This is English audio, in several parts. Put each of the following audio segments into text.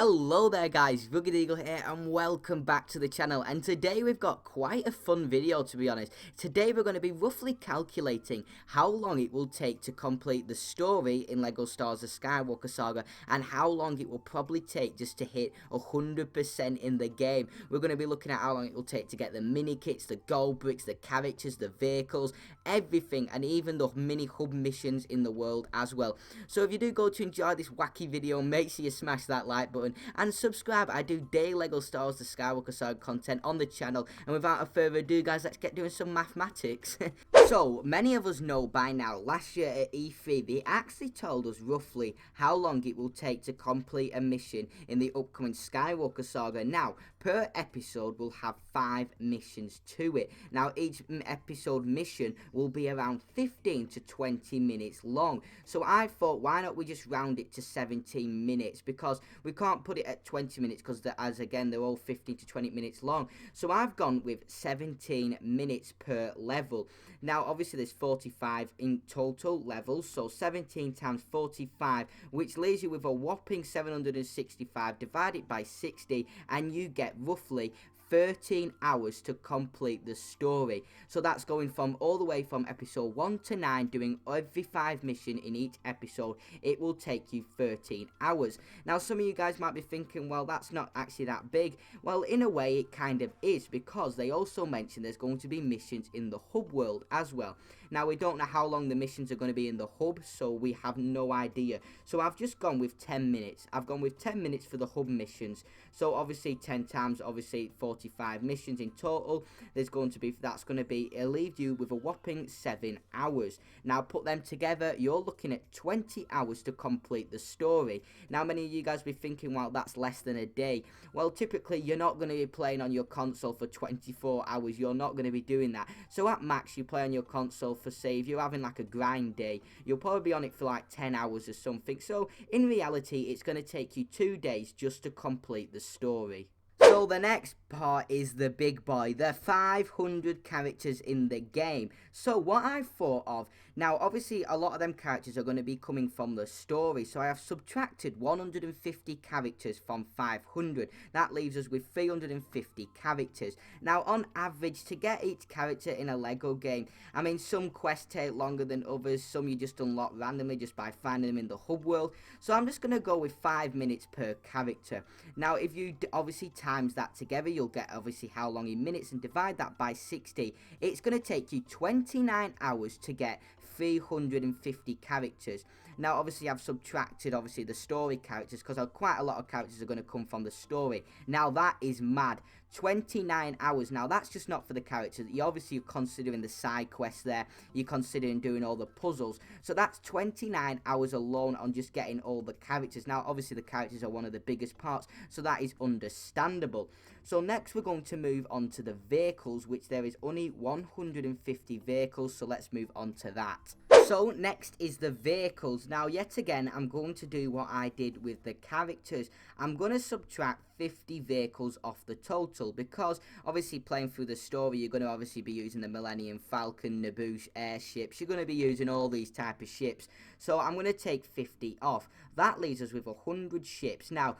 Hello there guys, RuggedEagle here and welcome back to the channel, and today we've got quite a fun video, to be honest. Today we're going to be roughly calculating how long it will take to complete the story in LEGO Star Wars: The Skywalker Saga and how long it will probably take just to hit 100% in the game. We're going to be looking at how long it will take to get the mini kits, the gold bricks, the characters, the vehicles, everything, and even the mini hub missions in the world as well. So if you do go to enjoy this wacky video, make sure you smash that like button and subscribe. I do daily LEGO Star Wars: The Skywalker Saga content on the channel, and without further ado guys, let's get doing some mathematics. So many of us know by now, last year at E3 they actually told us roughly how long it will take to complete a mission in the upcoming Skywalker Saga. Now per episode we'll have 5 missions to it. Now each episode mission will be around 15 to 20 minutes long, so I thought why not we just round it to 17 minutes, because we can't put it at 20 minutes because as again they're all 15 to 20 minutes long. So I've gone with 17 minutes per level. Now obviously there's 45 in total levels, so 17 times 45, which leaves you with a whopping 765. Divide it by 60 and you get roughly 13 hours to complete the story. So that's going from all the way from episode 1 to 9, doing every 5 missions in each episode. It will take you 13 hours. Now some of you guys might be thinking, well, that's not actually that big. Well, in a way it kind of is, because they also mentioned there's going to be missions in the hub world as well. Now we don't know how long the missions are going to be in the hub, so we have no idea. So I've just gone with 10 minutes. I've gone with 10 minutes for the hub missions. So obviously 10 times obviously 45 missions in total. That's going to be, it'll leave you with a whopping 7 hours. Now put them together, you're looking at 20 hours to complete the story. Now many of you guys will be thinking, well, that's less than a day. Well, typically you're not going to be playing on your console for 24 hours. You're not going to be doing that. So at max you play on your console for, say, if you're having like a grind day, you'll probably be on it for like 10 hours or something. So in reality it's going to take you 2 days just to complete the story. So the next part is the big boy, the 500 characters in the game. So what I thought of, now obviously a lot of them characters are going to be coming from the story, so I have subtracted 150 characters from 500. That leaves us with 350 characters. Now on average, to get each character in a LEGO game, I mean some quests take longer than others, some you just unlock randomly just by finding them in the hub world. So I'm just going to go with 5 minutes per character. Now if you obviously times that together, you'll get obviously how long in minutes, and divide that by 60. It's going to take you 29 hours to get 350 characters. Now obviously I've subtracted obviously the story characters, because quite a lot of characters are going to come from the story. Now that is mad. 29 hours. Now that's just not for the characters. You're obviously considering the side quests there, you're considering doing all the puzzles, so that's 29 hours alone on just getting all the characters. Now obviously the characters are one of the biggest parts, so that is understandable. So next we're going to move on to the vehicles, which there is only 150 vehicles, so let's move on to that. So next is the vehicles. Now yet again I'm going to do what I did with the characters. I'm going to subtract 50 vehicles off the total, because obviously playing through the story you're going to obviously be using the Millennium Falcon, Naboo airships, you're going to be using all these type of ships, so I'm going to take 50 off. That leaves us with 100 ships. Now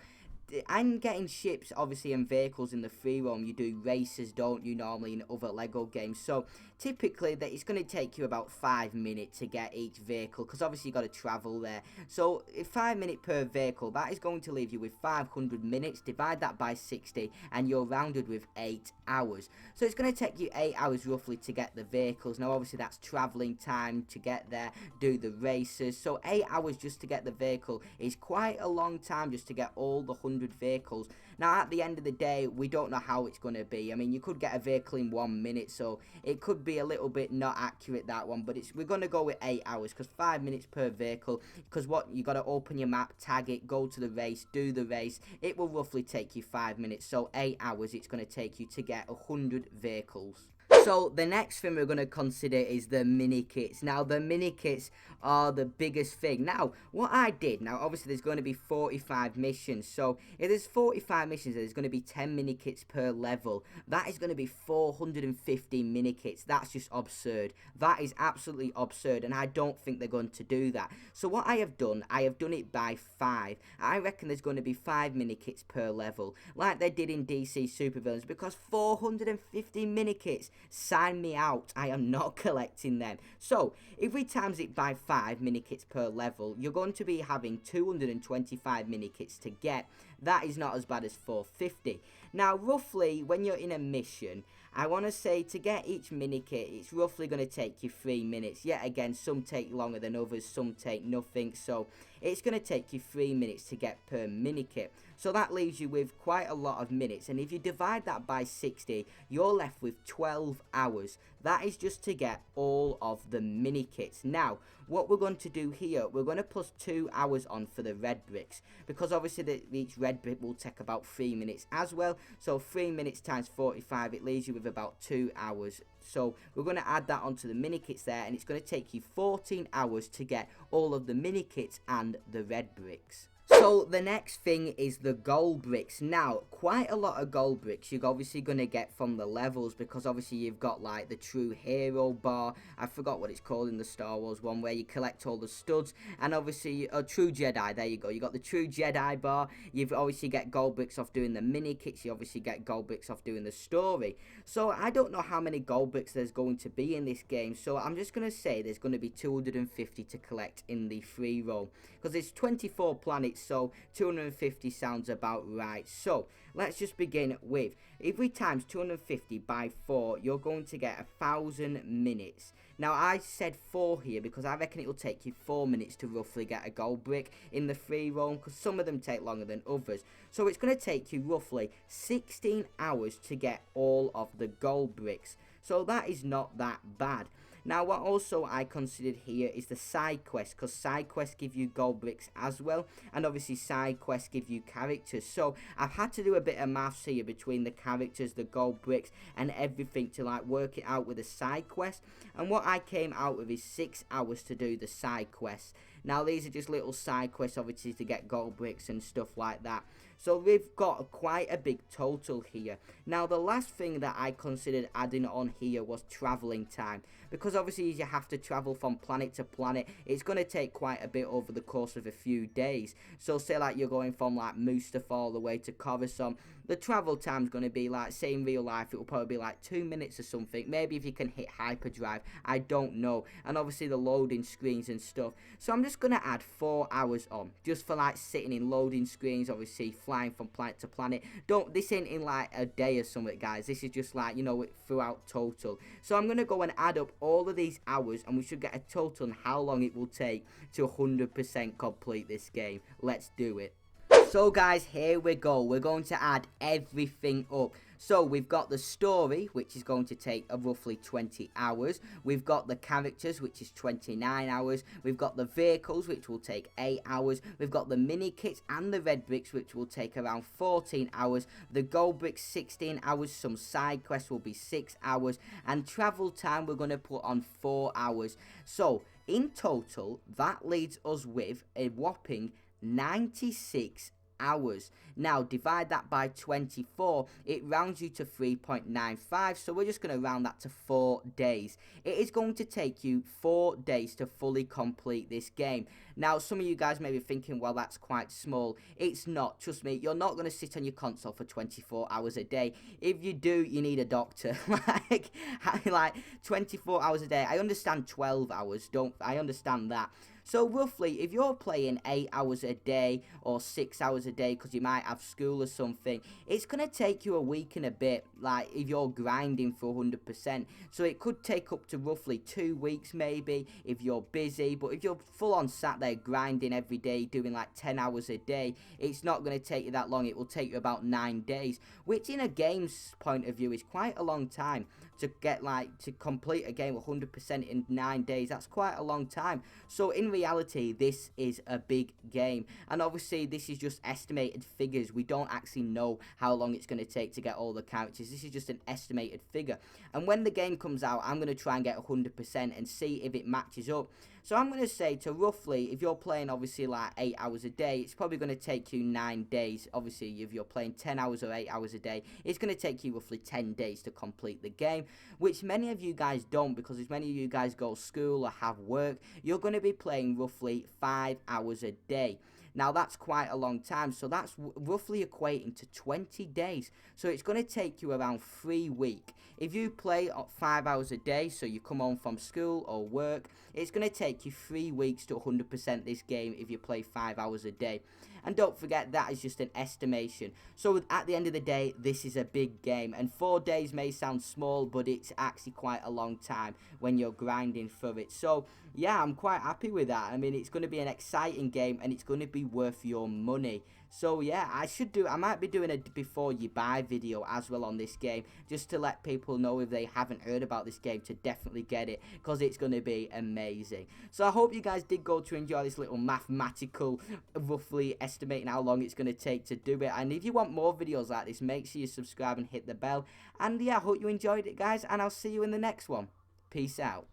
I'm getting ships obviously and vehicles in the free roam. You do races, don't you, normally in other LEGO games, so typically that it's going to take you about 5 minutes to get each vehicle, because obviously you got to travel there. So 5 minutes per vehicle, that is going to leave you with 500 minutes. Divide that by 60 and you're rounded with 8 hours. So it's going to take you 8 hours roughly to get the vehicles. Now obviously that's traveling time to get there, do the races, so 8 hours just to get the vehicle is quite a long time just to get all the 100 vehicles. Now at the end of the day we don't know how it's going to be. I mean, you could get a vehicle in 1 minute, so it could be a little bit not accurate, that one, but we're going to go with 8 hours, because 5 minutes per vehicle, because what you got to open your map, tag it, go to the race, do the race, it will roughly take you 5 minutes. So 8 hours it's going to take you to get 100 vehicles. So the next thing we're going to consider is the mini kits. Now the mini kits are the biggest thing. Now what I did, now obviously there's going to be 45 missions, so if there's 45 missions, there's going to be 10 mini kits per level. That is going to be 450 mini kits. That's just absurd. That is absolutely absurd, and I don't think they're going to do that. So what I have done it by 5. I reckon there's going to be 5 mini kits per level, like they did in DC Supervillains, because 450 mini kits. Sign me out. I am not collecting them. So if we times it by 5 mini kits per level, you're going to be having 225 mini kits to get. That is not as bad as 450. Now roughly when you're in a mission, I want to say to get each mini kit, it's roughly going to take you 3 minutes. Yet again, some take longer than others, some take nothing. So it's going to take you 3 minutes to get per mini kit. So that leaves you with quite a lot of minutes. And if you divide that by 60, you're left with 12 hours. That is just to get all of the mini kits. Now, what we're going to do here, we're going to plus 2 hours on for the red bricks, because obviously each red brick will take about 3 minutes as well. So 3 minutes times 45, it leaves you with about 2 hours. So we're going to add that onto the mini kits there, and it's going to take you 14 hours to get all of the mini kits and the red bricks. So the next thing is the gold bricks. Now, quite a lot of gold bricks you're obviously going to get from the levels, because obviously you've got like the true hero bar. I forgot what it's called in the Star Wars one, where you collect all the studs, and obviously a true Jedi, there you go, you got the true Jedi bar. You've obviously get gold bricks off doing the mini kits, you obviously get gold bricks off doing the story. So I don't know how many gold bricks there's going to be in this game, so I'm just going to say there's going to be 250 to collect in the free roam, because it's 24 planets, so 250 sounds about right. So let's just begin with, if we times 250 by 4, you're going to get 1,000 minutes. Now I said 4 here because I reckon it will take you 4 minutes to roughly get a gold brick in the free roam, because some of them take longer than others. So it's going to take you roughly 16 hours to get all of the gold bricks. So that is not that bad. Now what also I considered here is the side quests, because side quests give you gold bricks as well, and obviously side quests give you characters. So I've had to do a bit of maths here between the characters, the gold bricks and everything to like work it out with a side quest, and what I came out with is 6 hours to do the side quests. Now these are just little side quests obviously to get gold bricks and stuff like that. So we've got quite a big total here. Now the last thing that I considered adding on here was traveling time, because obviously you have to travel from planet to planet. It's going to take quite a bit over the course of a few days. So say like you're going from like Mustafar all the way to Coruscant, the travel time's going to be like, say in real life it will probably be like 2 minutes or something, maybe if you can hit hyperdrive, I don't know, and obviously the loading screens and stuff. So I'm just going to add 4 hours on, just for like sitting in loading screens, obviously flying from planet to planet. This ain't in like a day or something, guys, this is just like, you know, throughout total. So I'm going to go and add up all of these hours, and we should get a total on how long it will take to 100% complete this game. Let's do it. So guys, here we go. We're going to add everything up. So we've got the story, which is going to take roughly 20 hours. We've got the characters, which is 29 hours. We've got the vehicles, which will take 8 hours. We've got the mini kits and the red bricks, which will take around 14 hours. The gold bricks, 16 hours. Some side quests will be 6 hours. And travel time, we're going to put on 4 hours. So in total, that leaves us with a whopping 96 hours. Now divide that by 24, it rounds you to 3.95, so we're just going to round that to 4 days. It is going to take you 4 days to fully complete this game. Now some of you guys may be thinking, well, that's quite small. It's not, trust me, you're not going to sit on your console for 24 hours a day. If you do, you need a doctor. like 24 hours a day. I understand 12 hours, I understand that. So roughly, if you're playing 8 hours a day or 6 hours a day because you might have school or something, it's going to take you a week and a bit, like if you're grinding for 100%. So it could take up to roughly 2 weeks maybe if you're busy, but if you're full on sat there grinding every day, doing like 10 hours a day, it's not going to take you that long. It will take you about 9 days, which in a game's point of view is quite a long time to get, like, to complete a game 100% in 9 days. That's quite a long time. So in reality, this is a big game, and obviously this is just estimated figures. We don't actually know how long it's going to take to get all the characters. This is just an estimated figure, and when the game comes out, I'm going to try and get 100% and see if it matches up. So I'm going to say to roughly, if you're playing obviously like 8 hours a day, it's probably going to take you 9 days. Obviously, if you're playing 10 hours or 8 hours a day, it's going to take you roughly 10 days to complete the game, which many of you guys don't, because as many of you guys go to school or have work, you're going to be playing roughly 5 hours a day. Now that's quite a long time, so that's roughly equating to 20 days. So it's going to take you around 3 weeks. If you play 5 hours a day, so you come home from school or work, it's going to take you 3 weeks to 100% this game if you play 5 hours a day. And don't forget, that is just an estimation. So at the end of the day, this is a big game, and 4 days may sound small, but it's actually quite a long time when you're grinding for it. So yeah, I'm quite happy with that. I mean, it's going to be an exciting game, and it's going to be worth your money. So yeah, I might be doing a before you buy video as well on this game, just to let people know, if they haven't heard about this game, to definitely get it, because it's going to be amazing. So I hope you guys did go to enjoy this little mathematical, roughly estimating how long it's going to take to do it. And if you want more videos like this, make sure you subscribe and hit the bell. And yeah, I hope you enjoyed it, guys, and I'll see you in the next one. Peace out.